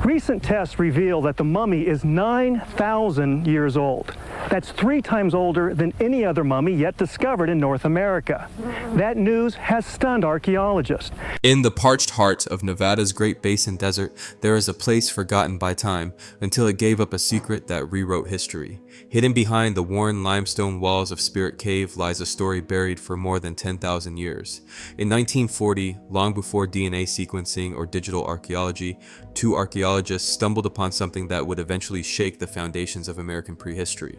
Recent tests reveal that the mummy is 9,000 years old. That's 3 times older than any other mummy yet discovered in North America. That news has stunned archaeologists. In the parched heart of Nevada's Great Basin Desert, there is a place forgotten by time until it gave up a secret that rewrote history. Hidden behind the worn limestone walls of Spirit Cave lies a story buried for more than 10,000 years. In 1940, long before DNA sequencing or digital archaeology, 2 archaeologists stumbled upon something that would eventually shake the foundations of American prehistory.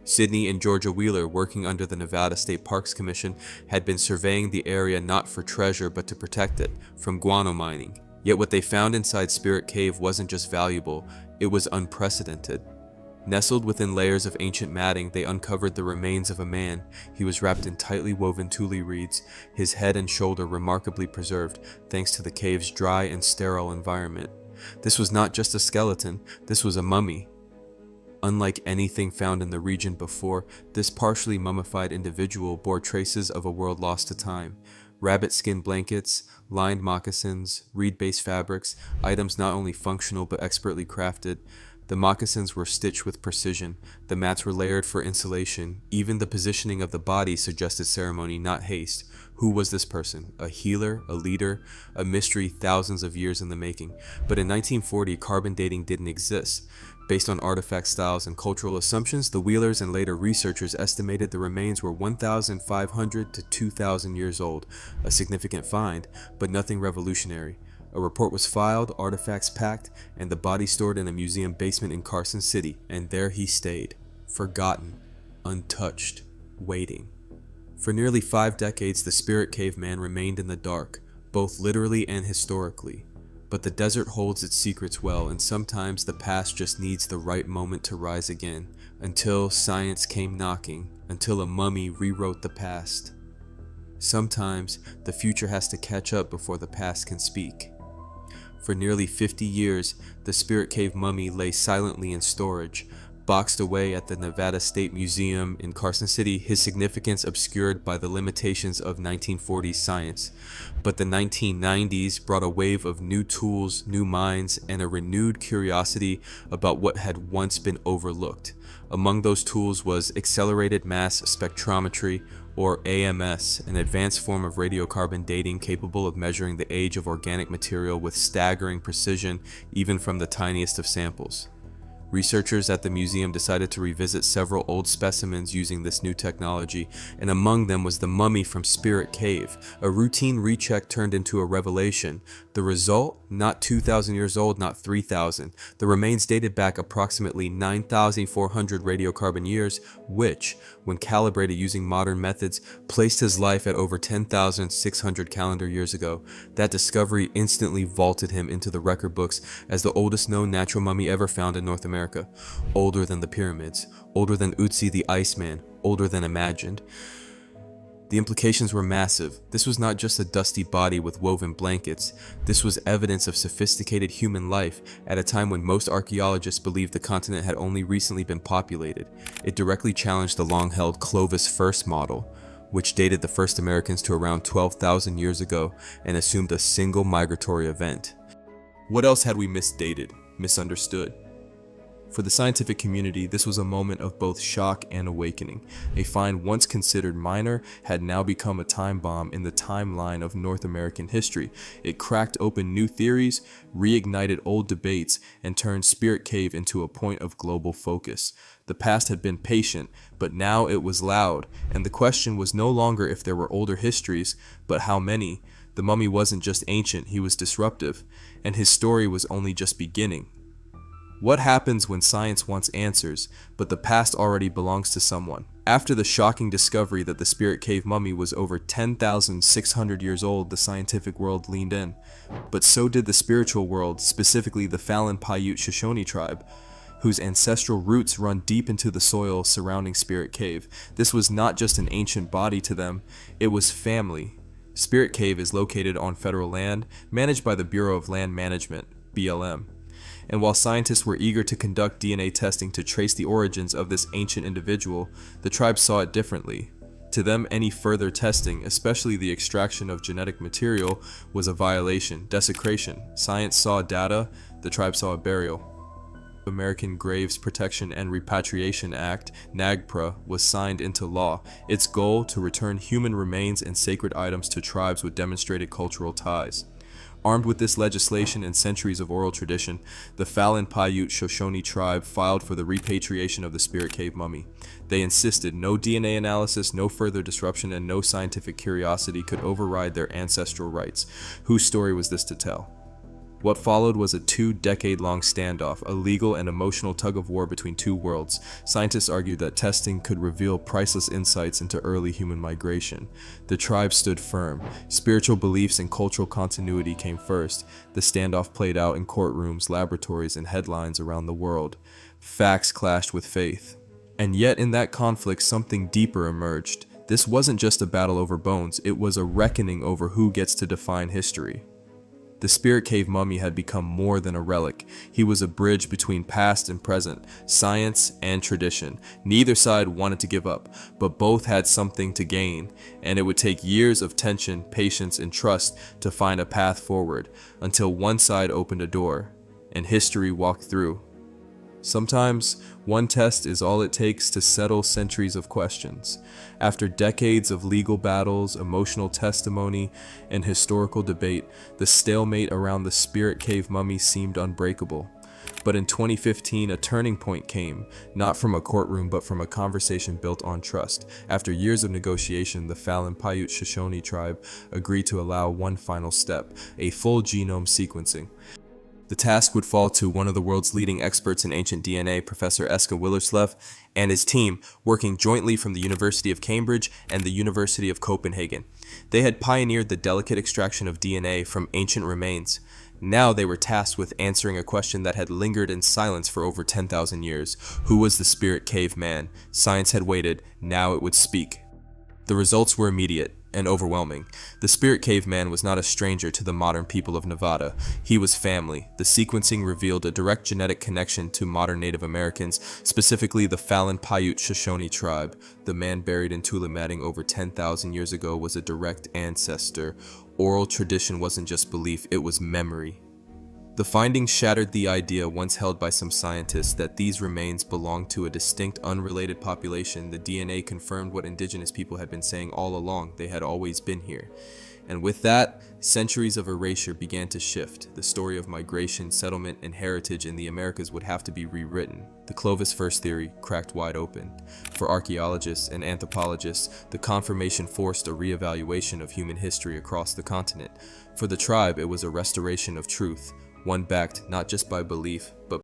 Sidney and Georgia Wheeler, working under the Nevada State Parks Commission, had been surveying the area not for treasure but to protect it from guano mining. Yet what they found inside Spirit Cave wasn't just valuable, it was unprecedented. Nestled within layers of ancient matting, they uncovered the remains of a man. He was wrapped in tightly woven tule reeds, his head and shoulder remarkably preserved thanks to the cave's dry and sterile environment. This was not just a skeleton, this was a mummy. Unlike anything found in the region before, this partially mummified individual bore traces of a world lost to time. Rabbit skin blankets, lined moccasins, reed-based fabrics, items not only functional but expertly crafted. The moccasins were stitched with precision, the mats were layered for insulation, even the positioning of the body suggested ceremony, not haste. Who was this person? A healer? A leader? A mystery thousands of years in the making. But in 1940, carbon dating didn't exist. Based on artifact styles and cultural assumptions, the Wheelers and later researchers estimated the remains were 1,500 to 2,000 years old, a significant find, but nothing revolutionary. A report was filed, artifacts packed, and the body stored in a museum basement in Carson City, and there he stayed, forgotten, untouched, waiting. For nearly 5 decades, the Spirit Cave man remained in the dark, both literally and historically. But the desert holds its secrets well, and sometimes the past just needs the right moment to rise again, until science came knocking, until a mummy rewrote the past. Sometimes the future has to catch up before the past can speak. For nearly 50 years, the Spirit Cave mummy lay silently in storage, boxed away at the Nevada State Museum in Carson City, his significance obscured by the limitations of 1940s science. But the 1990s brought a wave of new tools, new minds, and a renewed curiosity about what had once been overlooked. Among those tools was accelerated mass spectrometry, or AMS, an advanced form of radiocarbon dating capable of measuring the age of organic material with staggering precision, even from the tiniest of samples. Researchers at the museum decided to revisit several old specimens using this new technology, and among them was the mummy from Spirit Cave. A routine recheck turned into a revelation. The result? Not 2,000 years old, not 3,000. The remains dated back approximately 9,400 radiocarbon years, which, when calibrated using modern methods, placed his life at over 10,600 calendar years ago. That discovery instantly vaulted him into the record books as the oldest known natural mummy ever found in North America. Older than the pyramids, older than Utsi the Iceman, older than imagined. The implications were massive. This was not just a dusty body with woven blankets. This was evidence of sophisticated human life at a time when most archaeologists believed the continent had only recently been populated. It directly challenged the long-held Clovis first model, which dated the first Americans to around 12,000 years ago and assumed a single migratory event. What else had we misdated, misunderstood? For the scientific community, this was a moment of both shock and awakening. A find once considered minor had now become a time bomb in the timeline of North American history. It cracked open new theories, reignited old debates, and turned Spirit Cave into a point of global focus. The past had been patient, but now it was loud, and the question was no longer if there were older histories, but how many. The mummy wasn't just ancient, he was disruptive, and his story was only just beginning. What happens when science wants answers, but the past already belongs to someone? After the shocking discovery that the Spirit Cave mummy was over 10,600 years old, the scientific world leaned in. But so did the spiritual world, specifically the Falun Paiute Shoshone tribe, whose ancestral roots run deep into the soil surrounding Spirit Cave. This was not just an ancient body to them, it was family. Spirit Cave is located on federal land, managed by the Bureau of Land Management, BLM. And while scientists were eager to conduct DNA testing to trace the origins of this ancient individual, the tribe saw it differently. To them, any further testing, especially the extraction of genetic material, was a violation, desecration. Science saw data, the tribe saw a burial. American Graves Protection and Repatriation Act, NAGPRA, was signed into law. Its goal to return human remains and sacred items to tribes with demonstrated cultural ties. Armed with this legislation and centuries of oral tradition, the Falin Paiute Shoshone tribe filed for the repatriation of the Spirit Cave mummy. They insisted no DNA analysis, no further disruption, and no scientific curiosity could override their ancestral rights. Whose story was this to tell? What followed was a 2-decade-long standoff, a legal and emotional tug-of-war between two worlds. Scientists argued that testing could reveal priceless insights into early human migration. The tribe stood firm. Spiritual beliefs and cultural continuity came first. The standoff played out in courtrooms, laboratories, and headlines around the world. Facts clashed with faith. And yet in that conflict, something deeper emerged. This wasn't just a battle over bones, it was a reckoning over who gets to define history. The Spirit Cave mummy had become more than a relic. He was a bridge between past and present, science and tradition. Neither side wanted to give up, but both had something to gain, and it would take years of tension, patience, and trust to find a path forward, until one side opened a door, and history walked through. Sometimes, one test is all it takes to settle centuries of questions. After decades of legal battles, emotional testimony, and historical debate, the stalemate around the Spirit Cave mummy seemed unbreakable. But in 2015, a turning point came, not from a courtroom but from a conversation built on trust. After years of negotiation, the Falin Paiute Shoshone tribe agreed to allow one final step, a full genome sequencing. The task would fall to one of the world's leading experts in ancient DNA, Professor Eske Willerslev, and his team, working jointly from the University of Cambridge and the University of Copenhagen. They had pioneered the delicate extraction of DNA from ancient remains. Now they were tasked with answering a question that had lingered in silence for over 10,000 years. Who was the Spirit Cave man? Science had waited, now it would speak. The results were immediate and overwhelming. The Spirit Cave man was not a stranger to the modern people of Nevada. He was family. The sequencing revealed a direct genetic connection to modern Native Americans, specifically the Falin Paiute Shoshone tribe. The man buried in Tulamatting over 10,000 years ago was a direct ancestor. Oral tradition wasn't just belief, it was memory. The findings shattered the idea once held by some scientists that these remains belonged to a distinct, unrelated population. The DNA confirmed what indigenous people had been saying all along: they had always been here. And with that, centuries of erasure began to shift. The story of migration, settlement, and heritage in the Americas would have to be rewritten. The Clovis first theory cracked wide open. For archaeologists and anthropologists, the confirmation forced a reevaluation of human history across the continent. For the tribe, it was a restoration of truth, one backed not just by belief, but